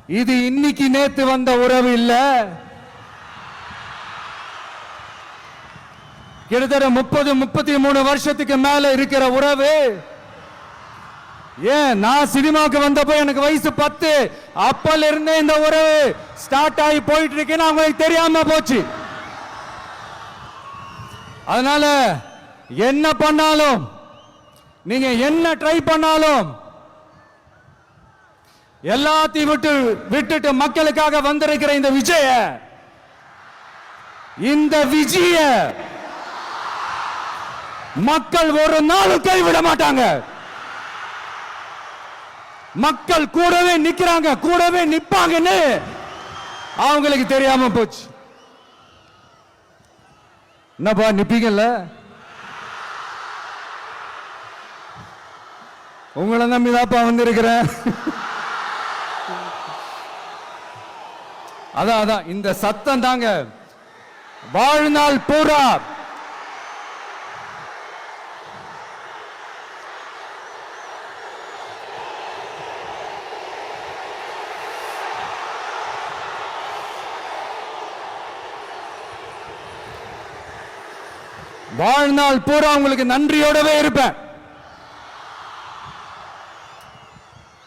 இது இன்னைக்கு நேத்து வந்த உறவு இல்ல. கிட்டத்தட்ட 30-33 வருஷத்துக்கு மேல இருக்கிற உறவு. ஏன் நான் சினிமாவுக்கு வந்தப்போ எனக்கு வயசு 10. அப்பல இருந்தே இந்த உறவு ஸ்டார்ட் ஆகி போயிட்டு இருக்குன்னு அவங்களுக்கு தெரியாம போச்சு. அதனால என்ன பண்ணாலும், நீங்க என்ன ட்ரை பண்ணாலும், எல்லாத்தையும் விட்டுட்டு மக்களுக்காக வந்திருக்கிற இந்த விஜய மக்கள் ஒரு நாளும் கைவிட மாட்டாங்க. மக்கள் கூடவே நிக்கிறாங்க, கூடவே நிப்பாங்கன்னு அவங்களுக்கு தெரியாம போச்சு. என்னப்பா நிப்பீங்கல்ல? உங்களை நம்பிதாப்பா வந்திருக்கிறேன். அதான் இந்த சத்தம் தாங்க வாழ்நாள் பூரா உங்களுக்கு நன்றியோடவே இருப்பேன்.